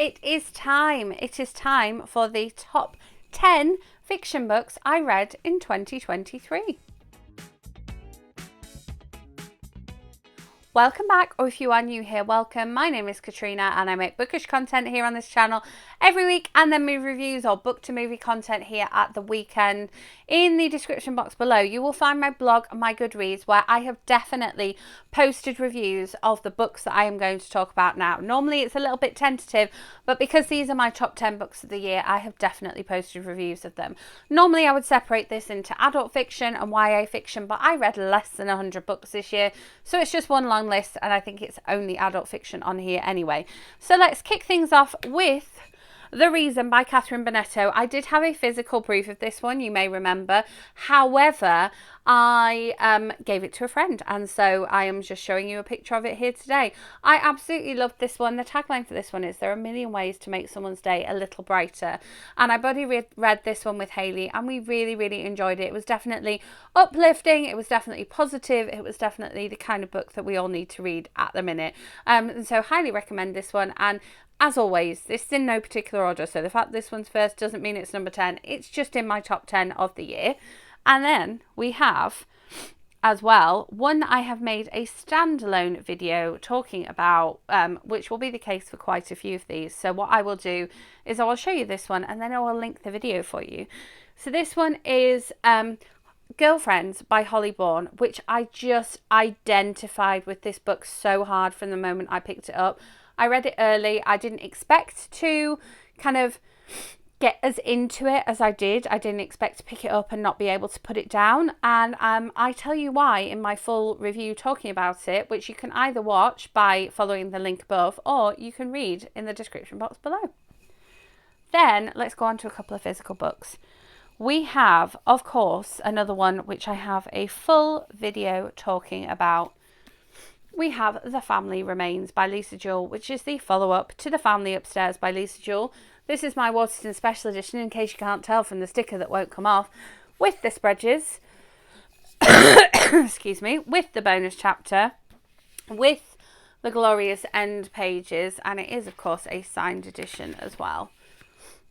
it is time. It is time for the top 10 fiction books I read in 2023. Welcome back, or if you are new here, welcome. My name is Katrina and I make bookish content here on this channel every week, and then movie reviews or book to movie content here at the weekend. In the description box below you will find my blog and my Goodreads, where I have definitely posted reviews of the books that I am going to talk about now. Normally it's a little bit tentative, but because these are my top 10 books of the year, I have definitely posted reviews of them. Normally I would separate this into adult fiction and YA fiction, but I read less than 100 books this year, so it's just one long list, and I think it's only adult fiction on here anyway. So let's kick things off with The Reason by Catherine Benetto. I did have a physical proof of this one, you may remember. However, I gave it to a friend, and so I am just showing you a picture of it here today. I absolutely loved this one. The tagline for this one is, "There are a million ways to make someone's day a little brighter." And I buddy read this one with Hayley, and we really enjoyed it. It was definitely uplifting, it was definitely positive, it was definitely the kind of book that we all need to read at the minute. And so highly recommend this one. And as always, this is in no particular order, so the fact this one's first doesn't mean it's number 10. It's just in my top 10 of the year. And then we have, as well, one I have made a standalone video talking about, which will be the case for quite a few of these. So what I will do is I will show you this one, and then I will link the video for you. So this one is Girlfriends by Holly Bourne, which I just identified with this book so hard from the moment I picked it up. I read it early. I didn't expect to kind of get as into it as I did. I didn't expect to pick it up and not be able to put it down. And I tell you why in my full review talking about it, which you can either watch by following the link above, or you can read in the description box below. Then let's go on to a couple of physical books. We have, of course, another one which I have a full video talking about. We have The Family Remains by Lisa Jewell, which is the follow-up to The Family Upstairs by Lisa Jewell. This is my Waterton Special Edition, in case you can't tell from the sticker that won't come off, with the spreadsheets, excuse me, with the bonus chapter, with the glorious end pages, and it is, of course, a signed edition as well.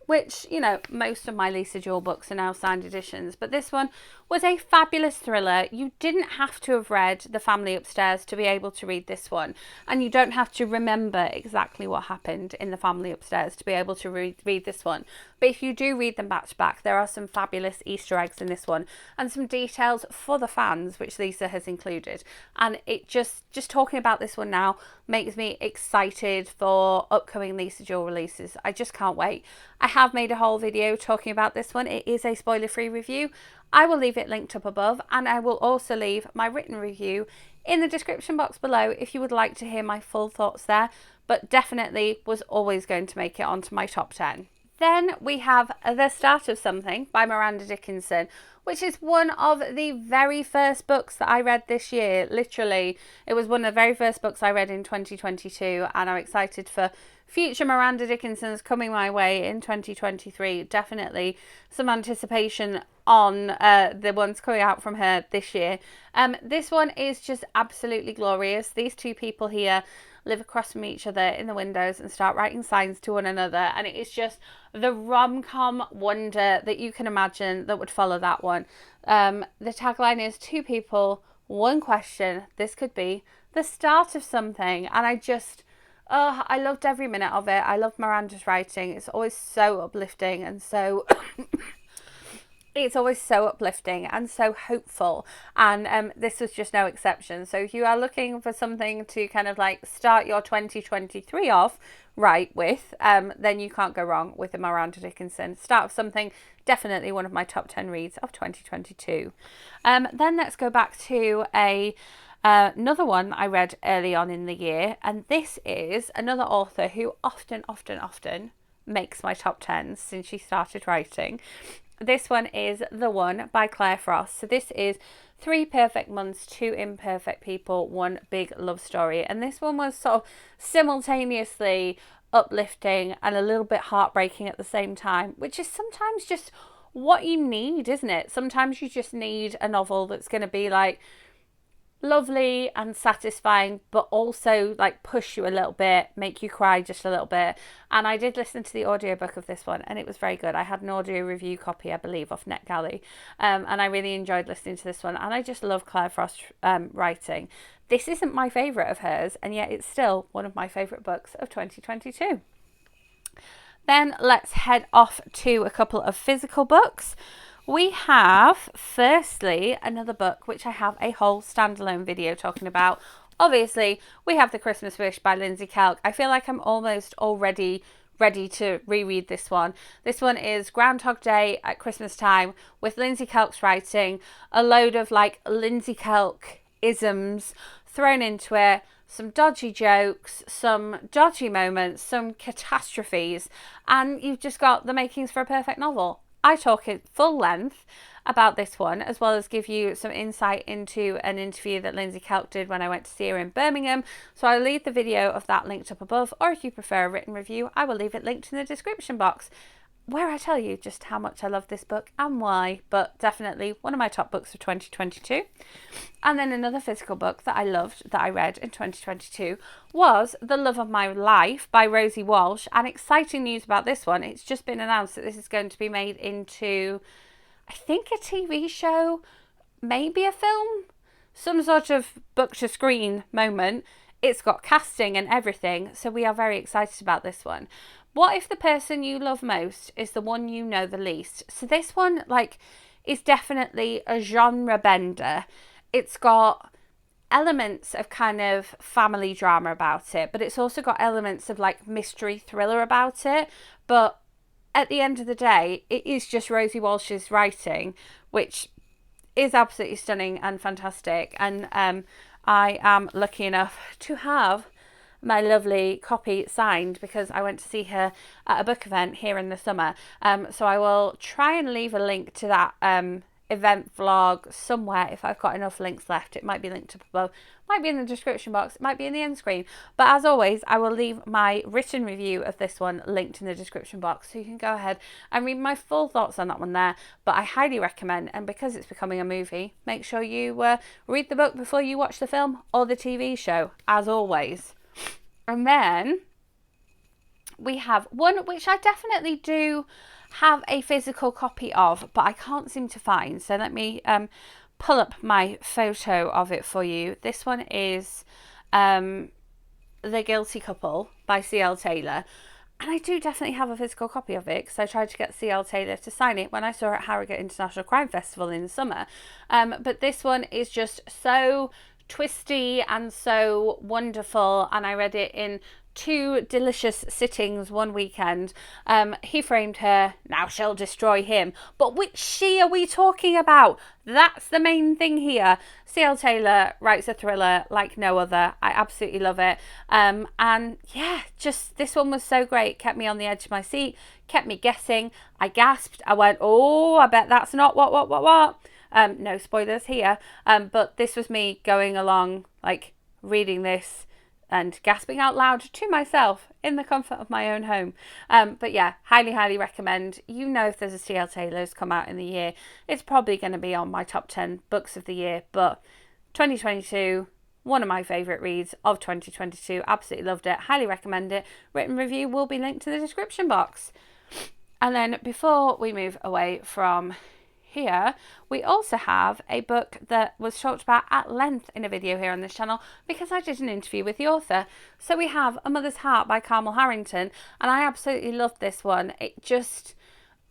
Which, you know, most of my Lisa Jewell books are now signed editions, but this one was a fabulous thriller. You didn't have to have read The Family Upstairs to be able to read this one, and you don't have to remember exactly what happened in The Family Upstairs to be able to read this one. But if you do read them back to back, there are some fabulous Easter eggs in this one, and some details for the fans which Lisa has included. And it just talking about this one now makes me excited for upcoming Lisa Jewell releases. I just can't wait. I have made a whole video talking about this one. It is a spoiler-free review. I will leave it linked up above, and I will also leave my written review in the description box below if you would like to hear my full thoughts there, but definitely was always going to make it onto my top 10. Then we have The Start of Something by Miranda Dickinson, which is one of the very first books that I read this year. Literally, it was one of the very first books I read in 2022, and I'm excited for future Miranda Dickinsons coming my way in 2023. Definitely some anticipation on the ones coming out from her this year. This one is just absolutely glorious. These two people here live across from each other in the windows and start writing signs to one another, and it is just the rom-com wonder that you can imagine that would follow that one. The tagline is, "Two people, one question. This could be the start of something." And I loved every minute of it. I love Miranda's writing. It's always so uplifting and so it's always so uplifting and so hopeful, and this was just no exception. So if you are looking for something to kind of like start your 2023 off right with, then you can't go wrong with the Miranda Dickinson. Start of Something, definitely one of my top 10 reads of 2022. Then let's go back to another one I read early on in the year, and this is another author who often makes my top 10s since she started writing. This one is The One by Claire Frost. So this is 3 perfect months, 2 imperfect people, 1 big love story. And this one was sort of simultaneously uplifting and a little bit heartbreaking at the same time, which is sometimes just what you need, isn't it? Sometimes you just need a novel that's going to be like lovely and satisfying, but also like push you a little bit, make you cry just a little bit. And I did listen to the audiobook of this one, and it was very good. I had an audio review copy, I believe, off NetGalley, and I really enjoyed listening to this one. And I just love Claire Frost's writing. This isn't my favourite of hers, and yet it's still one of my favourite books of 2022. Then let's head off to a couple of physical books. We have, firstly, another book which I have a whole standalone video talking about. Obviously, we have The Christmas Wish by Lindsay Kelk. I feel like I'm almost already ready to reread this one. This one is Groundhog Day at Christmas time with Lindsay Kelk's writing, a load of like Lindsay Kelk isms thrown into it, some dodgy jokes, some dodgy moments, some catastrophes, and you've just got the makings for a perfect novel. I talk at full length about this one, as well as give you some insight into an interview that Lindsay Kelk did when I went to see her in Birmingham. So I'll leave the video of that linked up above, or if you prefer a written review, I will leave it linked in the description box, where I tell you just how much I love this book and why, but definitely one of my top books of 2022. And then another physical book that I loved, that I read in 2022, was The Love of My Life by Rosie Walsh. And exciting news about this one, it's just been announced that this is going to be made into, I think, a TV show, maybe a film, some sort of book to screen moment. It's got casting and everything, so we are very excited about this one. What if the person you love most is the one you know the least? So this one, like, is definitely a genre bender. It's got elements of kind of family drama about it, but it's also got elements of like mystery thriller about it. But at the end of the day, it is just Rosie Walsh's writing, which is absolutely stunning and fantastic. And I am lucky enough to have my lovely copy signed because I went to see her at a book event here in the summer. So I will try and leave a link to that event vlog somewhere if I've got enough links left. It might be linked up above, might be in the description box, it might be in the end screen. But as always, I will leave my written review of this one linked in the description box, so you can go ahead and read my full thoughts on that one there. But I highly recommend, and because it's becoming a movie, make sure you read the book before you watch the film or the TV show, as always. And then we have one which I definitely do have a physical copy of, but I can't seem to find. So let me pull up my photo of it for you. This one is The Guilty Couple by C.L. Taylor. And I do definitely have a physical copy of it because I tried to get C.L. Taylor to sign it when I saw her at Harrogate International Crime Festival in the summer. But this one is just so twisty and so wonderful, and I read it in 2 delicious sittings one weekend. He framed her, now she'll destroy him. But which she are we talking about? That's the main thing here. C.L. Taylor writes a thriller like no other. I absolutely love it. And yeah, just this one was so great. Kept me on the edge of my seat, kept me guessing. I gasped. I went, oh, I bet that's not what. No spoilers here. But this was me going along, like reading this and gasping out loud to myself in the comfort of my own home. But yeah, highly recommend. You know, if there's a C.L. Taylor's come out in the year, it's probably going to be on my top 10 books of the year. But 2022, one of my favourite reads of 2022. Absolutely loved it. Highly recommend it. Written review will be linked in the description box. And then before we move away from here, we also have a book that was talked about at length in a video here on this channel because I did an interview with the author. So we have A Mother's Heart by Carmel Harrington, and I absolutely loved this one. It just,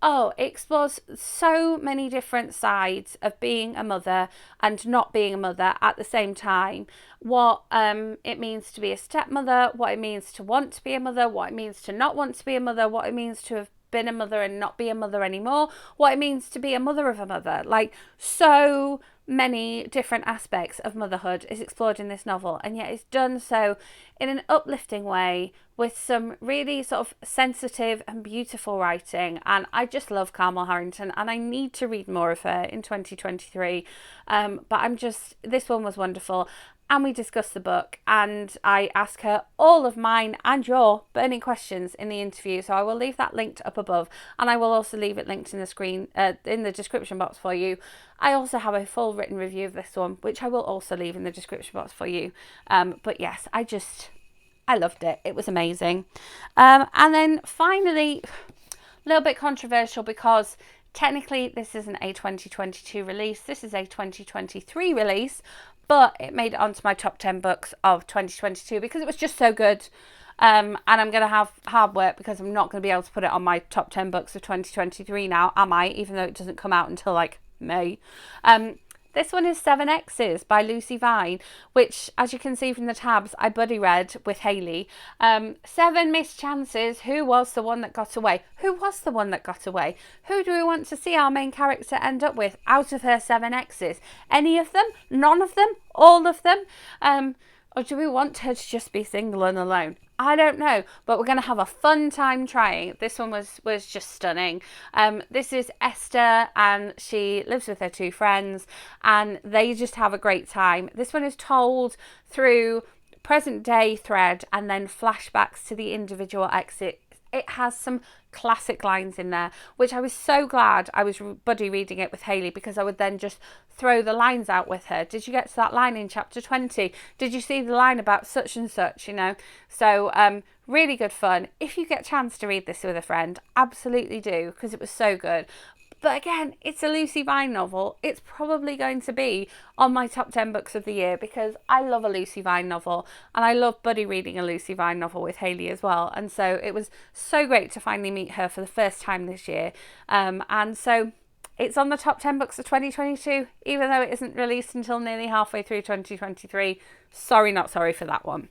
it explores so many different sides of being a mother and not being a mother at the same time. What it means to be a stepmother, what it means to want to be a mother, what it means to not want to be a mother, what it means to have been a mother and not be a mother anymore, what it means to be a mother of a mother. Like, so many different aspects of motherhood is explored in this novel, and yet it's done so in an uplifting way with some really sort of sensitive and beautiful writing. And I just love Carmel Harrington, and I need to read more of her in 2023. But this one was wonderful. and we discuss the book, and I ask her all of mine and your burning questions in the interview. So I will leave that linked up above, and I will also leave it linked in the description box for you. I also have a full written review of this one, which I will also leave in the description box for you. But yes, I loved it. It was amazing. And then finally, a little bit controversial because technically this isn't a 2022 release. This is a 2023 release, but it made it onto my top 10 books of 2022 because it was just so good. And I'm going to have hard work because I'm not going to be able to put it on my top 10 books of 2023 now, am I? Even though it doesn't come out until like May. This one is 7 X's by Lucy Vine, which, as you can see from the tabs, I buddy read with Hayley. 7 missed chances. Who was the one that got away? Who was the one that got away? Who do we want to see our main character end up with out of her 7 X's? Any of them? None of them? All of them? Or do we want her to just be single and alone? I don't know, but we're going to have a fun time trying. This one was just stunning. This is Esther, and she lives with her 2 friends, and they just have a great time. This one is told through present day thread and then flashbacks to the individual exits. It has some classic lines in there, which I was so glad I was buddy reading it with Hayley, because I would then just throw the lines out with her. Did you get to that line in chapter 20? Did you see the line about such and such, you know? So really good fun. If you get a chance to read this with a friend, absolutely do, because it was so good. But again, it's a Lucy Vine novel. It's probably going to be on my top 10 books of the year because I love a Lucy Vine novel, and I love buddy reading a Lucy Vine novel with Hayley as well. And so it was so great to finally meet her for the first time this year. And so it's on the top 10 books of 2022, even though it isn't released until nearly halfway through 2023. Sorry, not sorry for that one.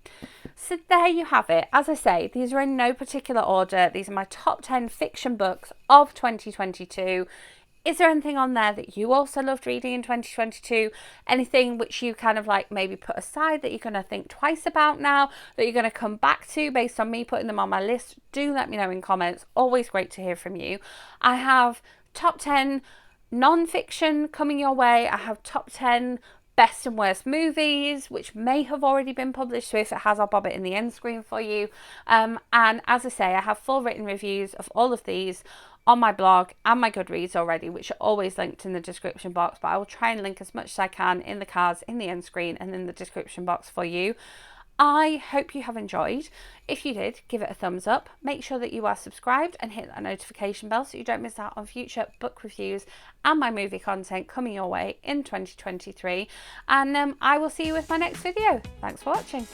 So there you have it. As I say, these are in no particular order. These are my top 10 fiction books of 2022. Is there anything on there that you also loved reading in 2022? Anything which you kind of like maybe put aside that you're going to think twice about now, that you're going to come back to based on me putting them on my list? Do let me know in comments. Always great to hear from you. I have top 10 non-fiction coming your way. I have top 10 best and worst movies, which may have already been published, so if it has, I'll bob it in the end screen for you. And as I say, I have full written reviews of all of these on my blog and my Goodreads already, which are always linked in the description box, but I will try and link as much as I can in the cards, in the end screen, and in the description box for you. I hope you have enjoyed. If you did, give it a thumbs up. Make sure that you are subscribed and hit that notification bell so you don't miss out on future book reviews and my movie content coming your way in 2023. And I will see you with my next video. Thanks for watching.